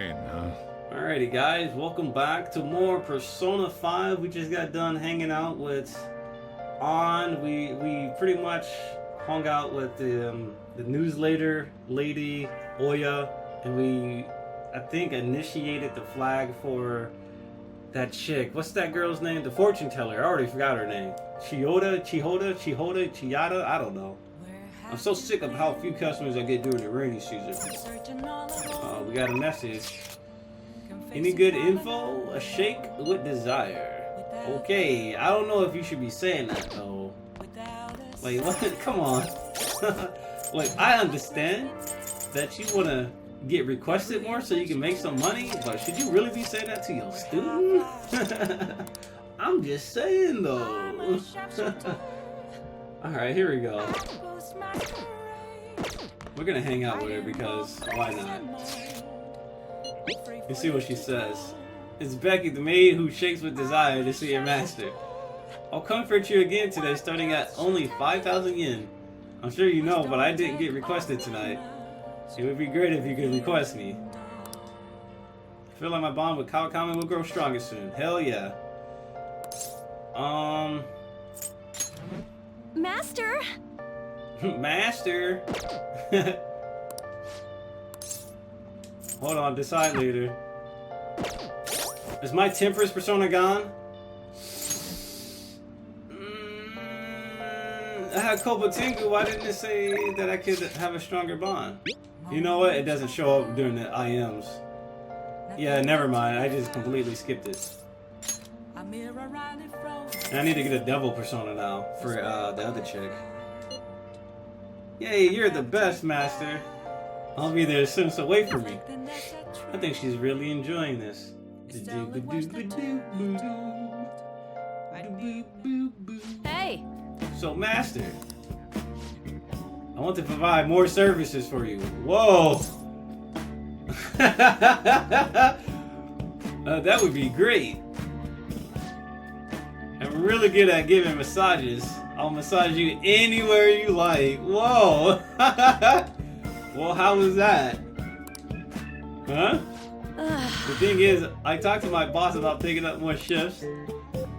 train, huh? Alrighty guys, welcome back to more Persona 5. We just got done hanging out with We pretty much hung out with the newsletter lady, Oya, and we, I think, initiated the flag for that chick. What's that girl's name? The fortune teller. I already forgot her name. Chiyada? I don't know. I'm so sick of how few customers I get during the rainy season. We got a message. Any good info? A shake with desire. Okay, I don't know if you should be saying that though. Like, what? Come on. Like, I understand that you want to get requested more so you can make some money, but should you really be saying that to your student? I'm just saying though. Alright, here we go. We're gonna hang out with her because why not? Let's see what she says. It's Becky, the maid who shakes with desire to see your master. I'll comfort you again today, starting at only 5,000 yen. I'm sure you know, but I didn't get requested tonight. It would be great if you could request me. I feel like my bond with Kawakami will grow stronger soon. Hell yeah. Master! Master! Hold on, decide later. Is my temperance persona gone? I had Kobotengu, why didn't it say that I could have a stronger bond? You know what? It doesn't show up during the IMs. Yeah, never mind. I just completely skipped it. And I need to get a devil persona now for the other chick. Yay, you're the best, master. I'll be there soon, so wait for me. I think she's really enjoying this. Hey! So, master, I want to provide more services for you. Whoa! That would be great. I'm really good at giving massages. I'll massage you anywhere you like. Whoa! Well, how was that? Huh? The thing is, I talked to my boss about picking up more shifts,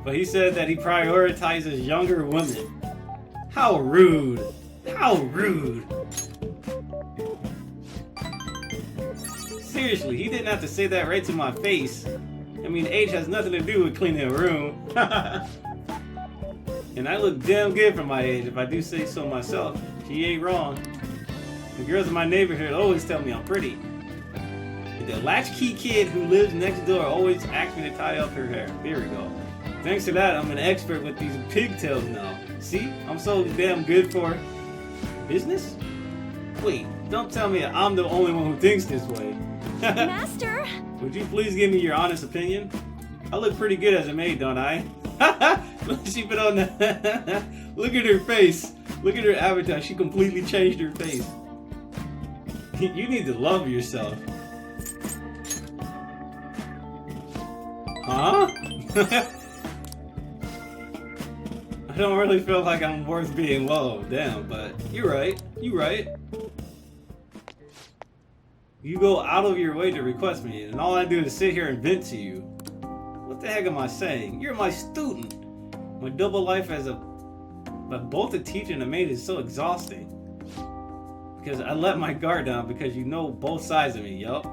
but he said that he prioritizes younger women. How rude! How rude! Seriously, he didn't have to say that right to my face. I mean, age has nothing to do with cleaning a room. And I look damn good for my age, if I do say so myself. She ain't wrong. The girls in my neighborhood always tell me I'm pretty. And the latchkey kid who lives next door always asks me to tie up her hair. Here we go. Thanks to that, I'm an expert with these pigtails now. See? I'm so damn good for business? Wait, don't tell me I'm the only one who thinks this way. Master! Would you please give me your honest opinion? I look pretty good as a maid, don't I? She put on that. Look at her face. Look at her avatar. She completely changed her face. You need to love yourself. Huh? I don't really feel like I'm worth being loved. Damn, but you're right. You're right. You go out of your way to request me, and all I do is sit here and vent to you. What the heck am I saying? You're my student. My double life as both a teacher and a maid is so exhausting. Because I let my guard down because you know both sides of me, yup.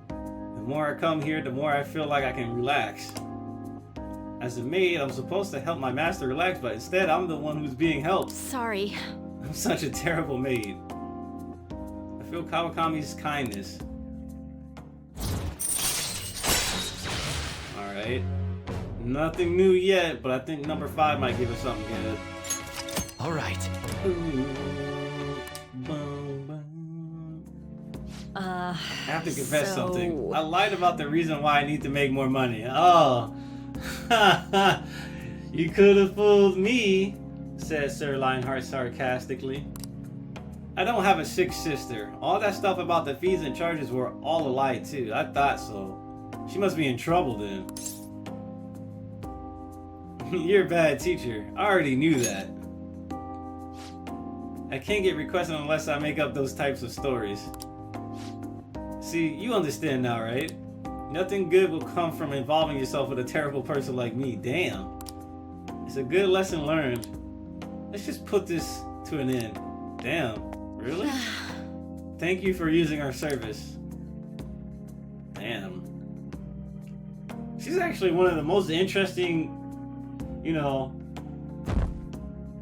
The more I come here, the more I feel like I can relax. As a maid, I'm supposed to help my master relax, but instead I'm the one who's being helped. Sorry. I'm such a terrible maid. I feel Kawakami's kindness. Alright. Nothing new yet, but I think number 5 might give us something good. Alright. I have to confess something. I lied about the reason why I need to make more money. Oh. You could have fooled me, said Sir-lionhart sarcastically. I don't have a sick sister. All that stuff about the fees and charges were all a lie too. I thought so. She must be in trouble then. You're a bad teacher. I already knew that. I can't get requested unless I make up those types of stories. See, you understand now, right? Nothing good will come from involving yourself with a terrible person like me. Damn. It's a good lesson learned. Let's just put this to an end. Damn. Really? Thank you for using our service. Damn. She's actually one of the most interesting, you know,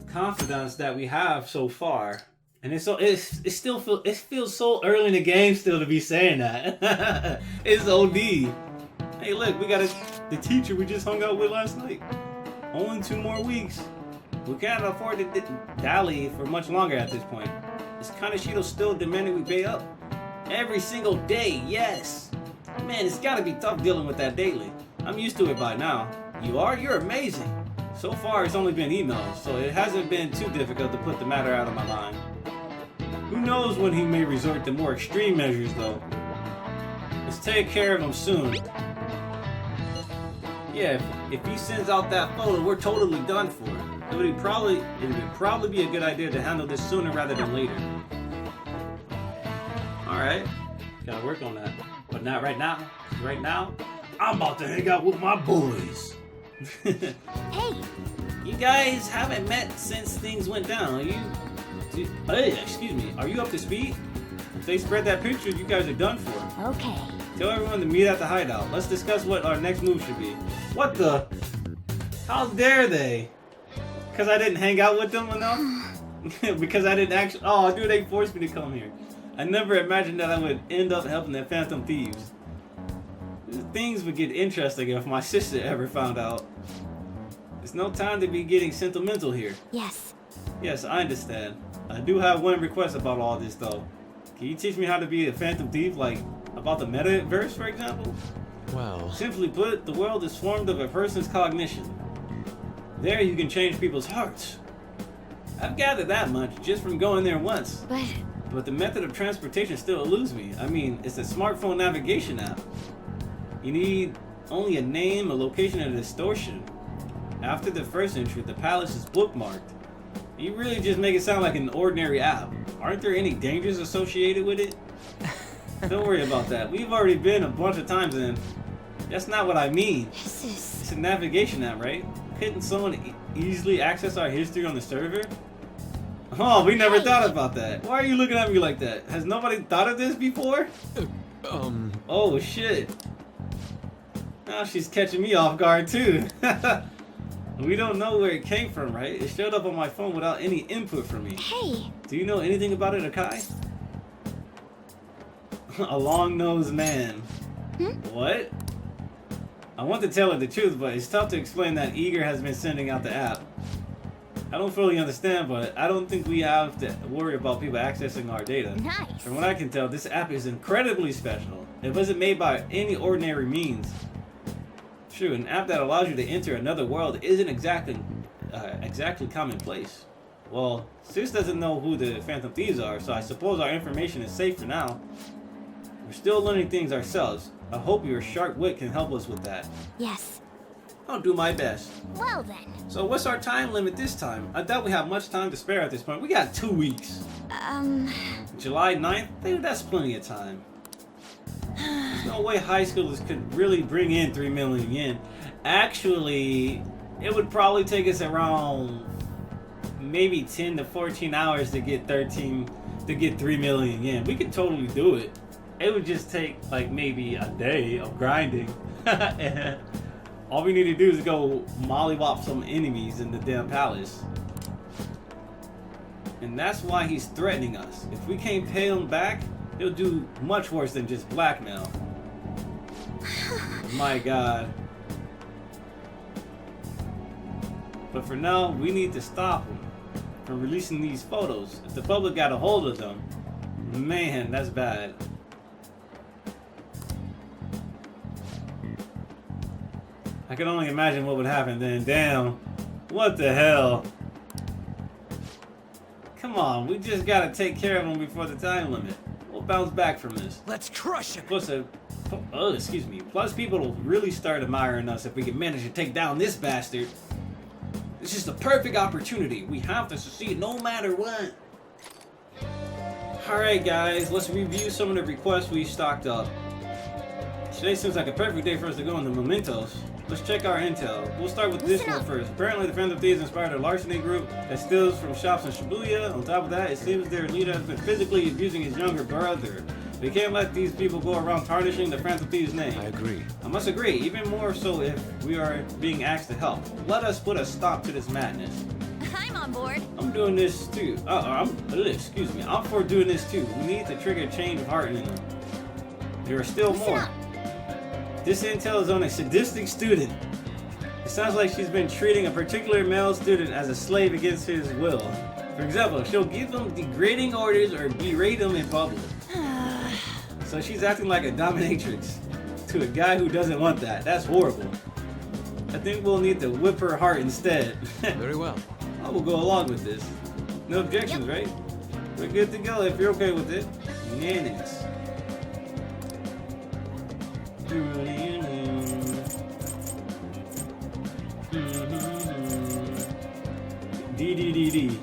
confidants that we have so far. And it feels so early in the game still to be saying that. It's OD. Hey, look, we got the teacher we just hung out with last night. Only 2 more weeks. We can't afford to dally for much longer at this point. Is Kaneshito still demanding we pay up? Every single day, yes. Man, it's gotta be tough dealing with that daily. I'm used to it by now. You are? You're amazing. So far, it's only been emails, so it hasn't been too difficult to put the matter out of my mind. Who knows when he may resort to more extreme measures, though. Let's take care of him soon. Yeah, if he sends out that photo, we're totally done for. It would probably be a good idea to handle this sooner rather than later. Alright, gotta work on that. But not right now. Right now, I'm about to hang out with my boys. Hey! You guys haven't met since things went down. Hey, excuse me. Are you up to speed? If they spread that picture, you guys are done for. Okay. Tell everyone to meet at the hideout. Let's discuss what our next move should be. What the? How dare they? Because I didn't hang out with them enough? Because I didn't actually... Oh, dude, they forced me to come here. I never imagined that I would end up helping the Phantom Thieves. Things would get interesting if my sister ever found out. It's no time to be getting sentimental here. Yes. Yes, I understand. I do have one request about all this, though. Can you teach me how to be a Phantom Thief, like about the metaverse, for example? Well... Simply put, the world is formed of a person's cognition. There you can change people's hearts. I've gathered that much just from going there once. But the method of transportation still eludes me. I mean, it's a smartphone navigation app. You need only a name, a location, and a distortion. After the first entry, the palace is bookmarked. You really just make it sound like an ordinary app. Aren't there any dangers associated with it? Don't worry about that. We've already been a bunch of times and that's not what I mean. It's a navigation app, right? Couldn't someone easily access our history on the server? Oh, we never thought about that. Why are you looking at me like that? Has nobody thought of this before? Oh, shit. Now she's catching me off guard, too. We don't know where it came from, right? It showed up on my phone without any input from me. Hey! Do you know anything about it, Akai? A long-nosed man. What? I want to tell her the truth, but it's tough to explain that Eager has been sending out the app. I don't fully understand, but I don't think we have to worry about people accessing our data. Nice! From what I can tell, this app is incredibly special. It wasn't made by any ordinary means. True, an app that allows you to enter another world isn't exactly commonplace. Well, Sis doesn't know who the Phantom Thieves are, so I suppose our information is safe for now. We're still learning things ourselves. I hope your sharp wit can help us with that. Yes. I'll do my best. Well then. So what's our time limit this time? I doubt we have much time to spare at this point. We got 2 weeks. July 9th? Dude, that's plenty of time. There's no way high schoolers could really bring in 3 million yen. Actually, it would probably take us around maybe 10 to 14 hours to get 3 million yen. We could totally do it. It would just take like maybe a day of grinding. And all we need to do is go mollywop some enemies in the damn palace. And that's why he's threatening us. If we can't pay him back, he'll do much worse than just blackmail. My God. But for now, we need to stop him from releasing these photos. If the public got a hold of them, man, that's bad. I can only imagine what would happen then. Damn. What the hell? Come on, we just gotta take care of him before the time limit. We'll bounce back from this. Let's crush him! Plus, Plus, people will really start admiring us if we can manage to take down this bastard. This is the perfect opportunity. We have to succeed no matter what. Alright guys, let's review some of the requests we stocked up. Today seems like a perfect day for us to go into mementos. Let's check our intel. We'll start with this one first. Apparently the Phantom Thieves inspired a larceny group that steals from shops in Shibuya. On top of that, it seems their leader has been physically abusing his younger brother. We can't let these people go around tarnishing the Phantom Thieves' name. I agree. I must agree, even more so if we are being asked to help. Let us put a stop to this madness. I'm on board. I'm doing this too. Excuse me. I'm for doing this too. We need to trigger a change of heart in them. There are still more. This intel is on a sadistic student. It sounds like she's been treating a particular male student as a slave against his will. For example, she'll give them degrading orders or berate them in public. So she's acting like a dominatrix to a guy who doesn't want that. That's horrible. I think we'll need to whip her heart instead. Very well. I will go along with this. No objections, right? We're good to go if you're okay with it. Unanimous. DDDD.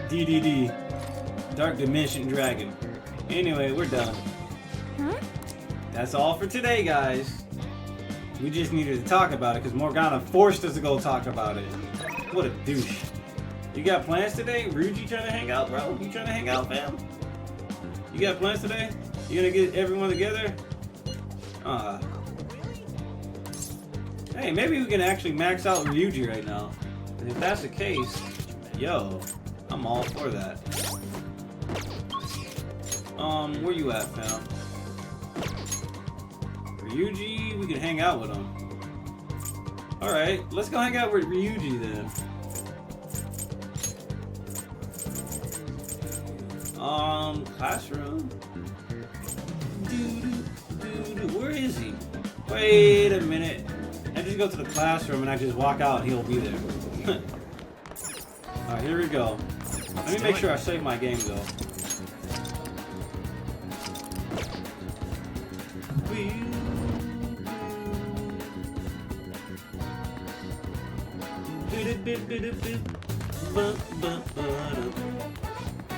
DDD. Dark Dimension Dragon. Anyway, we're done. Huh? That's all for today, guys. We just needed to talk about it because Morgana forced us to go talk about it. What a douche. You got plans today? Ryuji trying to hang out, bro? You trying to hang out, fam? You got plans today? You gonna get everyone together? Hey, maybe we can actually max out Ryuji right now. And if that's the case, yo, I'm all for that. Where you at, fam? Ryuji, we can hang out with him. Alright, let's go hang out with Ryuji then. Classroom. Where is he? Wait a minute. I just go to the classroom and I just walk out and he'll be there. Alright, here we go. Let me make sure I save my game though.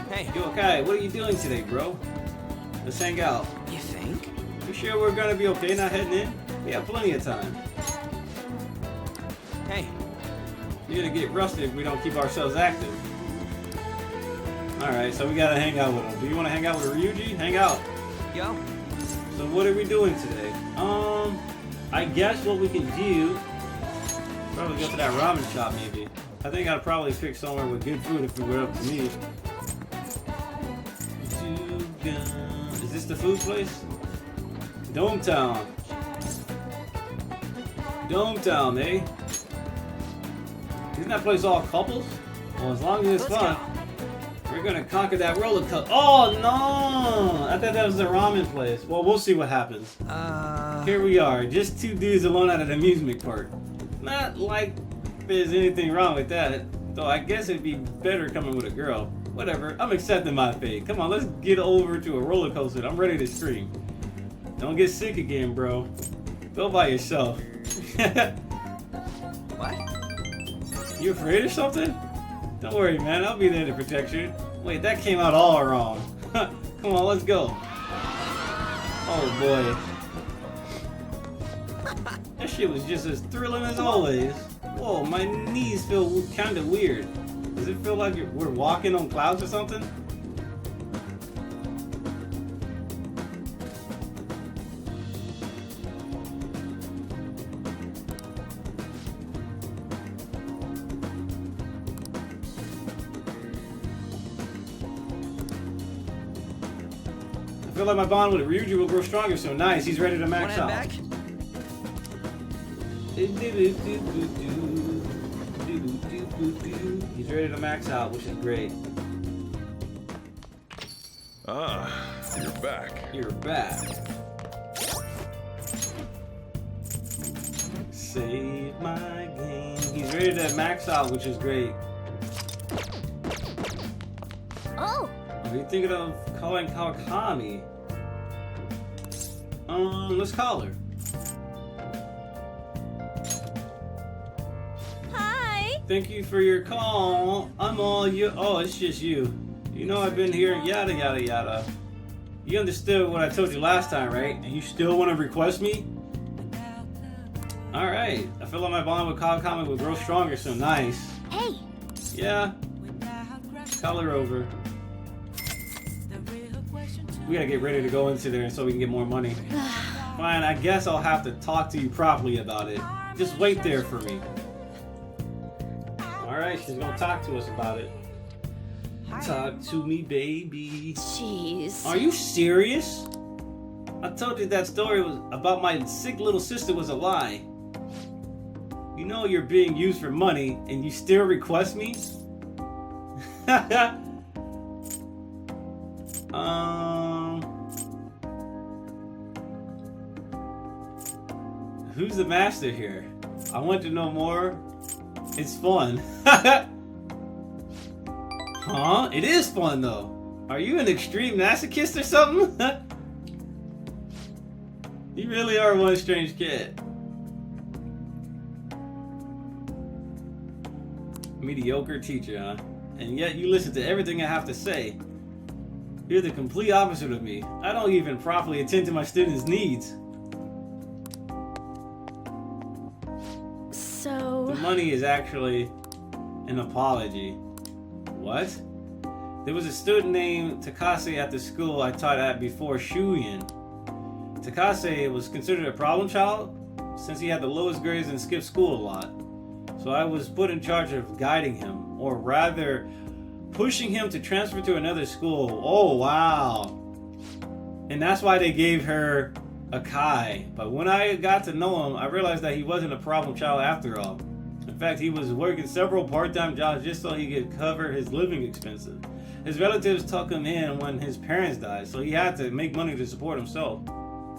Hey. You okay? What are you doing today, bro? Let's hang out. You think? You sure we're gonna be okay not heading in? We have plenty of time. Hey. You're gonna get rusted if we don't keep ourselves active. Alright, so we gotta hang out with him. Do you wanna hang out with Ryuji? Hang out. Yo. So what are we doing today? I guess what we can do, probably go to that ramen shop maybe. I think I'd probably pick somewhere with good food if it were up to me. Is this the food place? Dometown. Dometown, eh? Isn't that place all couples? Well, as long as it's fun, we're gonna conquer that roller coaster. Oh no! I thought that was the ramen place. Well, we'll see what happens. Here we are, just two dudes alone at an amusement park. Not like there's anything wrong with that, though I guess it'd be better coming with a girl. Whatever, I'm accepting my fate. Come on, let's get over to a roller coaster. I'm ready to scream. Don't get sick again, bro. Go by yourself. What? You afraid of something? Don't worry, man. I'll be there to protect you. Wait, that came out all wrong. Come on, let's go. Oh boy. That shit was just as thrilling as always. Whoa, my knees feel kind of weird. Does it feel like we're walking on clouds or something? I feel like my bond with Ryuji will grow stronger soon. Nice, he's ready to max out. Back? He's ready to max out, which is great. Ah, you're back. You're back. Save my game. He's ready to max out, which is great. Oh, Are you thinking of calling Kawakami? Let's call her. hi. Thank you for your call. I'm all you. Oh, it's just you. You know I've been here, yada yada yada. You understood what I told you last time, right? And you still want to request me? Alright, I feel like my bond with Cobb Comic will grow stronger, so nice. Hey! Yeah. Call her over. We gotta get ready to go into there so we can get more money. Fine, I guess I'll have to talk to you properly about it. Just wait there for me. Alright, she's gonna talk to us about it. Talk to me, baby. Jeez. Are you serious? I told you that story was about my sick little sister was a lie. You know you're being used for money and you still request me? Who's the master here? I want to know more. It's fun. Huh? It is fun though. Are you an extreme masochist or something? You really are one strange kid. Mediocre teacher, huh? And yet you listen to everything I have to say. You're the complete opposite of me. I don't even properly attend to my students' needs. So... The money is actually an apology. What? There was a student named Takase at the school I taught at before Shuyin. Takase was considered a problem child since he had the lowest grades and skipped school a lot. So I was put in charge of guiding him, or rather pushing him to transfer to another school. Oh wow. And that's why they gave her a Kai. But when I got to know him, I realized that he wasn't a problem child after all. In fact, he was working several part-time jobs just so he could cover his living expenses. His relatives took him in when his parents died, so he had to make money to support himself.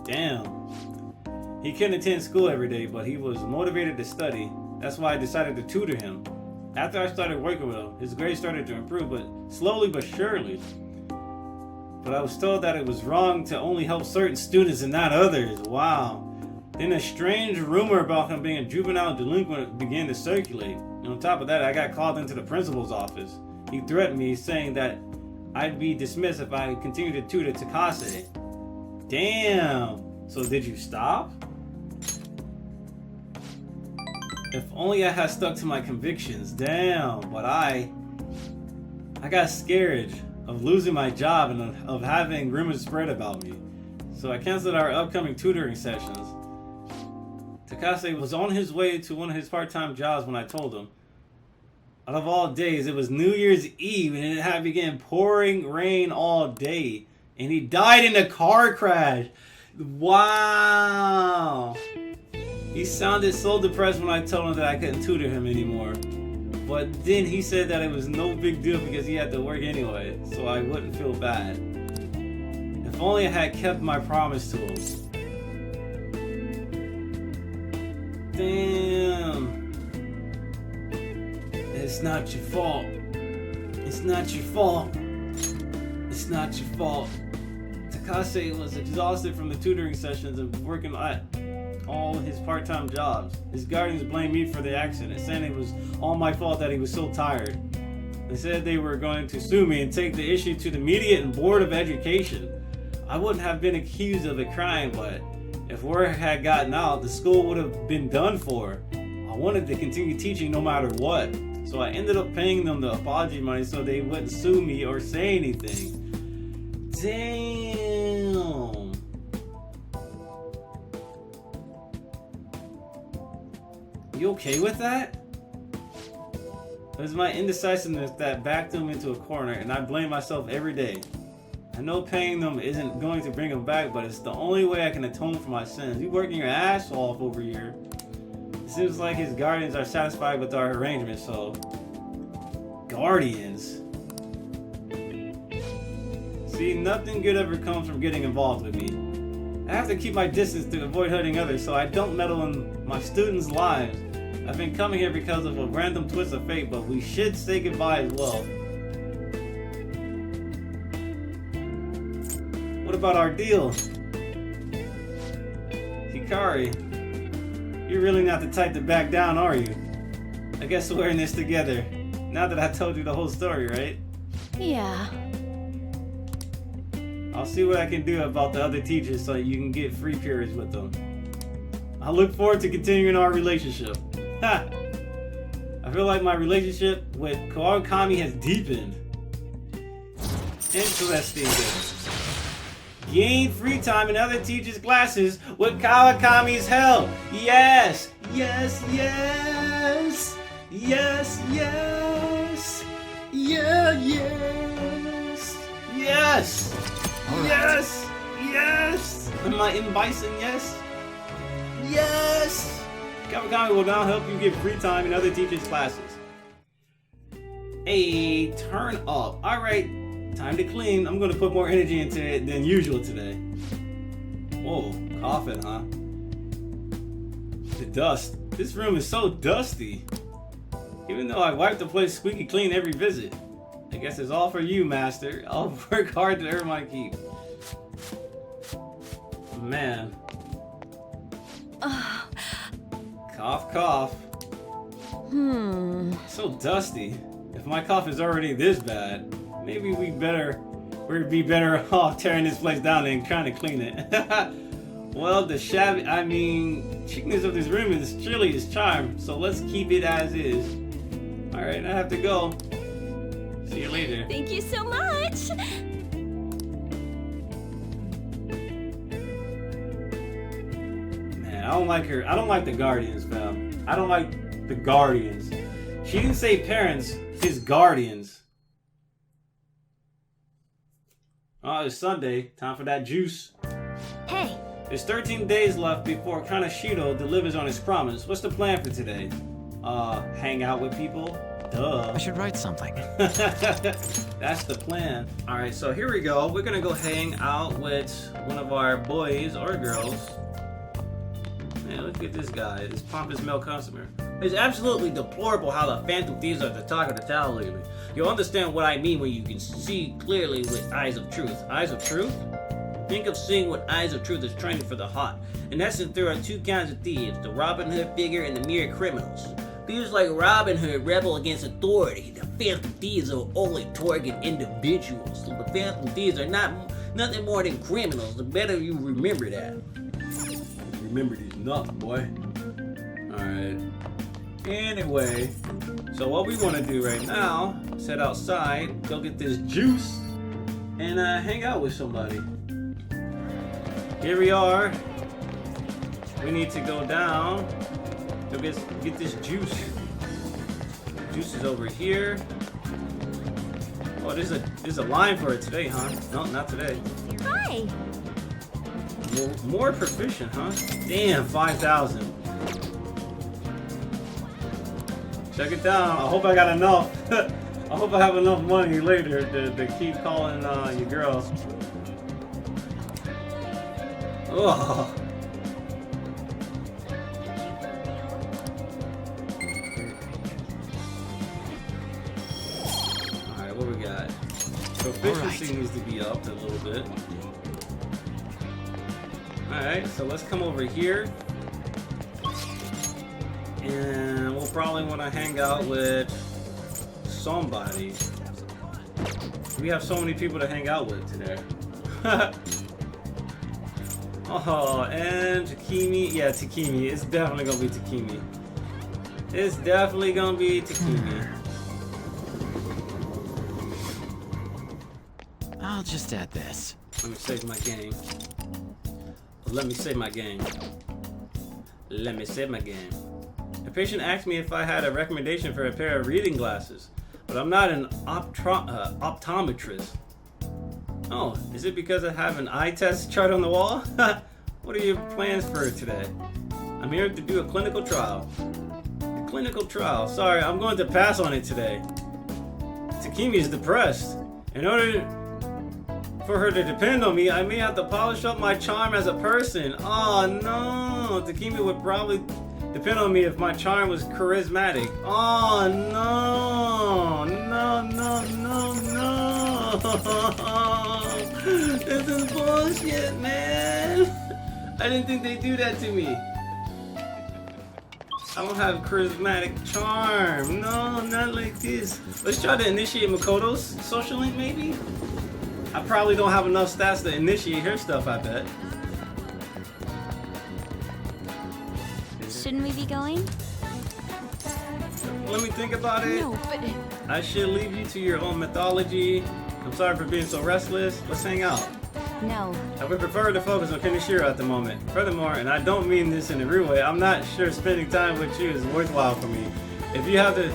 Damn. He couldn't attend school every day, but he was motivated to study. That's why I decided to tutor him. After I started working with him, his grades started to improve, but slowly but surely. But I was told that it was wrong to only help certain students and not others. Wow. Then a strange rumor about him being a juvenile delinquent began to circulate. And on top of that, I got called into the principal's office. He threatened me, saying that I'd be dismissed if I continued to tutor Takase. Damn. So did you stop? If only I had stuck to my convictions. Damn. But I got scared of losing my job and of having rumors spread about me. So I canceled our upcoming tutoring sessions. Takase was on his way to one of his part-time jobs when I told him. Out of all days, it was New Year's Eve and it had begun pouring rain all day. And he died in a car crash. Wow. He sounded so depressed when I told him that I couldn't tutor him anymore. But then he said that it was no big deal because he had to work anyway, so I wouldn't feel bad. If only I had kept my promise to him. Damn. It's not your fault. It's not your fault. It's not your fault. Takase was exhausted from the tutoring sessions and working at all his part-time jobs. His guardians blamed me for the accident, saying it was all my fault that he was so tired. They said they were going to sue me and take the issue to the media and Board of Education. I wouldn't have been accused of a crime, but if word had gotten out, the school would have been done for. I wanted to continue teaching no matter what, so I ended up paying them the apology money so they wouldn't sue me or say anything. Damn. You okay with that? It was my indecisiveness that backed them into a corner, and I blame myself every day. I know paying them isn't going to bring them back, but it's the only way I can atone for my sins. You working your ass off over here. It seems like his guardians are satisfied with our arrangement, so... Guardians? See, nothing good ever comes from getting involved with me. I have to keep my distance to avoid hurting others, so I don't meddle in my students' lives. I've been coming here because of a random twist of fate, but we should say goodbye as well. What about our deal? Hikari, you're really not the type to back down, are you? I guess we're in this together. Now that I told you the whole story, right? Yeah. I'll see what I can do about the other teachers so you can get free periods with them. I look forward to continuing our relationship. Ha! I feel like my relationship with Kawakami has deepened. Interesting. Gain free time in other teachers' classes with Kawakami's help. Yes! Yes, yes! Yes, yes! Yeah, yes! Yes! Alright. Yes! Yes! Am I in Bison? Yes! Yes! Kawakami will now help you get free time in other teachers' classes. Hey, turn up. Alright, time to clean. I'm gonna put more energy into it than usual today. Whoa, coughing, huh? The dust. This room is so dusty. Even though I wipe the place squeaky clean every visit. I guess it's all for you, Master. I'll work hard to earn my keep. Man. Cough, cough. So dusty. If my cough is already this bad, maybe we'd be better off tearing this place down than trying to clean it. Well, the cheapness of this room is surely its charm, so let's keep it as is. Alright, I have to go. See you later. Thank you so much. Man, I don't like her. I don't like the Guardians, fam. I don't like the Guardians. She didn't say parents, his guardians. Oh, it's Sunday. Time for that juice. Hey. There's 13 days left before Kaneshiro delivers on his promise. What's the plan for today? Hang out with people? Duh. I should write something. That's the plan. Alright, so here we go. We're gonna go hang out with one of our boys or girls. Man, look at this guy, this pompous male customer. It's absolutely deplorable how the Phantom Thieves are the talk of the town lately. You'll understand what I mean when you can see clearly with eyes of truth. Eyes of truth? Think of seeing with eyes of truth as training for the hot. In essence, there are two kinds of thieves, the Robin Hood figure and the mere criminals. Thieves like Robin Hood rebel against authority. The Phantom Thieves are only target individuals. So the Phantom Thieves are nothing more than criminals. The better you remember that. Remember these nuts, boy. Alright. Anyway, so what we want to do right now is head outside, go get this juice, and hang out with somebody. Here we are. We need to go down. Go get this juice. Juice is over here. Oh, there's a line for it today, huh? No, not today. Hi. More proficient, huh? Damn, 5,000. Check it down. I hope I got enough. I hope I have enough money later to keep calling your girl. Oh. Alright, what we got? Proficiency needs to be upped a little bit. Alright, so let's come over here. And we'll probably want to hang out with somebody. We have so many people to hang out with today. Oh, and Takimi. Yeah, Takimi. It's definitely gonna be Takimi. It's definitely gonna be Takimi. I'll just add this. Let me save my game. Let me save my game. Let me save my game. A patient asked me if I had a recommendation for a pair of reading glasses, but I'm not an optometrist. Oh, is it because I have an eye test chart on the wall? What are your plans for today? I'm here to do a clinical trial. A clinical trial? Sorry, I'm going to pass on it today. Takimi is depressed. In order for her to depend on me, I may have to polish up my charm as a person. Oh no, Takimi would probably depend on me if my charm was charismatic. Oh no, no, no, no, no. This is bullshit, man. I didn't think they'd do that to me. I don't have charismatic charm. No, not like this. Let's try to initiate Makoto's social link, maybe? I probably don't have enough stats to initiate her stuff, I bet. Shouldn't we be going? Let me think about it. No, but I should leave you to your own mythology. I'm sorry for being so restless. Let's hang out. no. I would prefer to focus on Kenishiro at the moment. Furthermore, and I don't mean this in a rude way, I'm not sure spending time with you is worthwhile for me. If you have the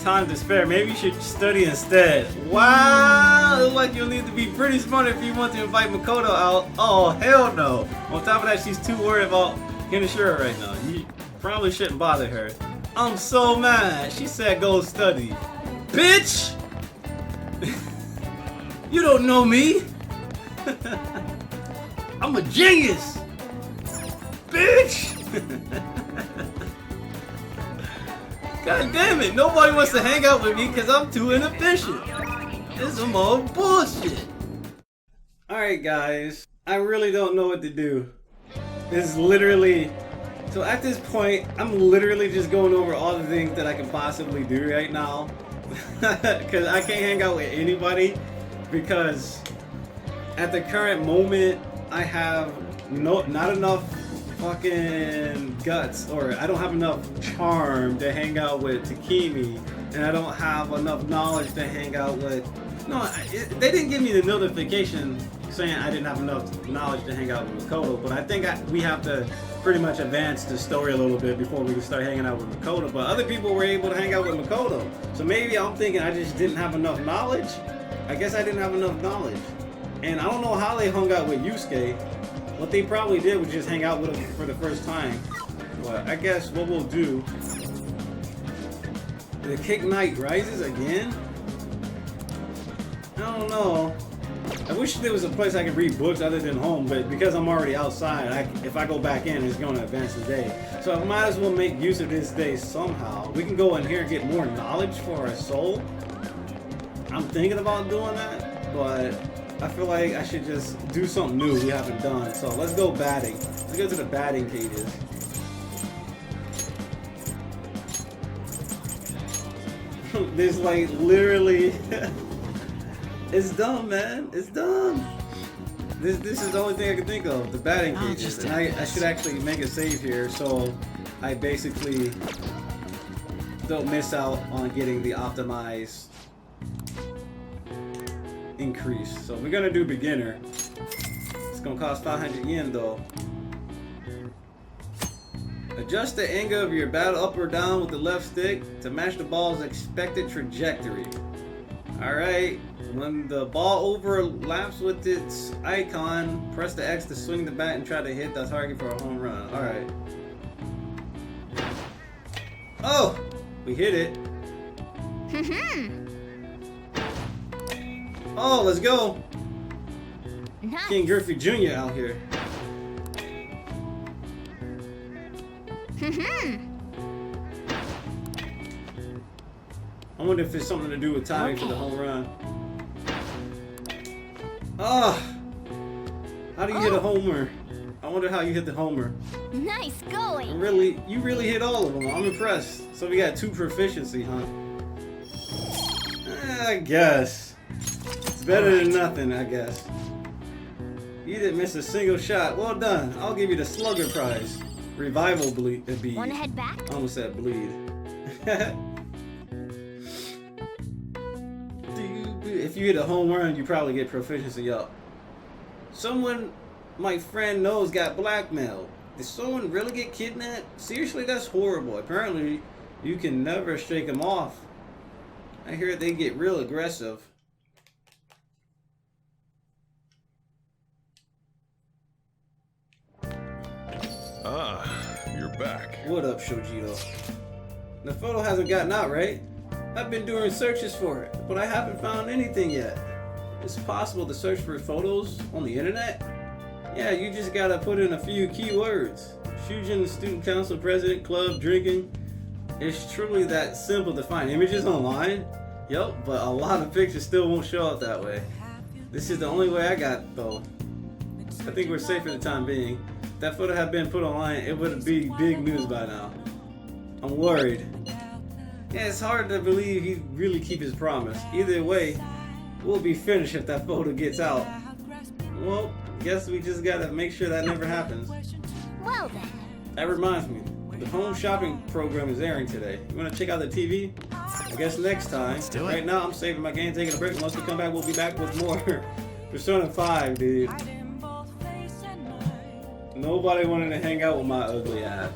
time to spare, maybe you should study instead. Wow! Looks like you'll need to be pretty smart if you want to invite Makoto out. Oh, hell no. On top of that, she's too worried about Kenishiro right now. You probably shouldn't bother her. I'm so mad. She said go study. Bitch! You don't know me. I'm a genius. Bitch! God damn it. Nobody wants to hang out with me because I'm too inefficient. This is some old bullshit. Alright guys. I really don't know what to do. It's literally... So at this point, I'm literally just going over all the things that I can possibly do right now. Because I can't hang out with anybody. Because at the current moment, I have not enough fucking guts. Or I don't have enough charm to hang out with Takemi. And I don't have enough knowledge to hang out with... No, they didn't give me the notification saying I didn't have enough knowledge to hang out with Makoto, but I think we have to pretty much advance the story a little bit before we can start hanging out with Makoto. But other people were able to hang out with Makoto, so maybe I'm thinking I just didn't have enough knowledge. I guess I didn't have enough knowledge, and I don't know how they hung out with Yusuke. What they probably did was just hang out with him for the first time. But I guess what we'll do, the Kick Knight rises again. I don't know. I wish there was a place I could read books other than home, but because I'm already outside, if I go back in, it's going to advance the day. So I might as well make use of this day somehow. We can go in here and get more knowledge for our soul. I'm thinking about doing that, but I feel like I should just do something new we haven't done. So let's go batting. Let's go to the batting cages. There's like literally... It's dumb, man. It's dumb. This is the only thing I can think of. The batting cages. And I should actually make a save here so I basically don't miss out on getting the optimized increase. So we're gonna do beginner. It's gonna cost 500 yen though. Adjust the angle of your bat up or down with the left stick to match the ball's expected trajectory. Alright, when the ball overlaps with its icon, press the X to swing the bat and try to hit the target for a home run. Alright. Oh! We hit it. Oh, let's go! Nice. King Griffey Jr. out here. I wonder if it's something to do with timing for the home run. Ah! How do you hit a homer? I wonder how you hit the homer. Nice going. You really hit all of them. I'm impressed. So we got 2 proficiency, huh? I guess. It's better than nothing, I guess. You didn't miss a single shot. Well done. I'll give you the slugger prize. Revival bead. Wanna head back? I almost said bleed. If you hit a home run, you probably get proficiency up. Someone my friend knows got blackmailed. Did someone really get kidnapped? Seriously, that's horrible. Apparently, you can never shake them off. I hear they get real aggressive. Ah, you're back. What up, Shojito? The photo hasn't gotten out, right? I've been doing searches for it, but I haven't found anything yet. It's possible to search for photos on the internet? Yeah, you just gotta put in a few keywords. Shujin, student council president, club, drinking. It's truly that simple to find images online? Yup, but a lot of pictures still won't show up that way. This is the only way I got, though. I think we're safe for the time being. If that photo had been put online, it would be big news by now. I'm worried. Yeah, it's hard to believe he'd really keep his promise. Either way, we'll be finished if that photo gets out. Well, guess we just gotta make sure that never happens. Well then. That reminds me, the home shopping program is airing today. You wanna check out the TV? I guess next time. Let's do it. Right now, I'm saving my game, taking a break. Once we come back, we'll be back with more Persona 5, dude. Nobody wanted to hang out with my ugly ass.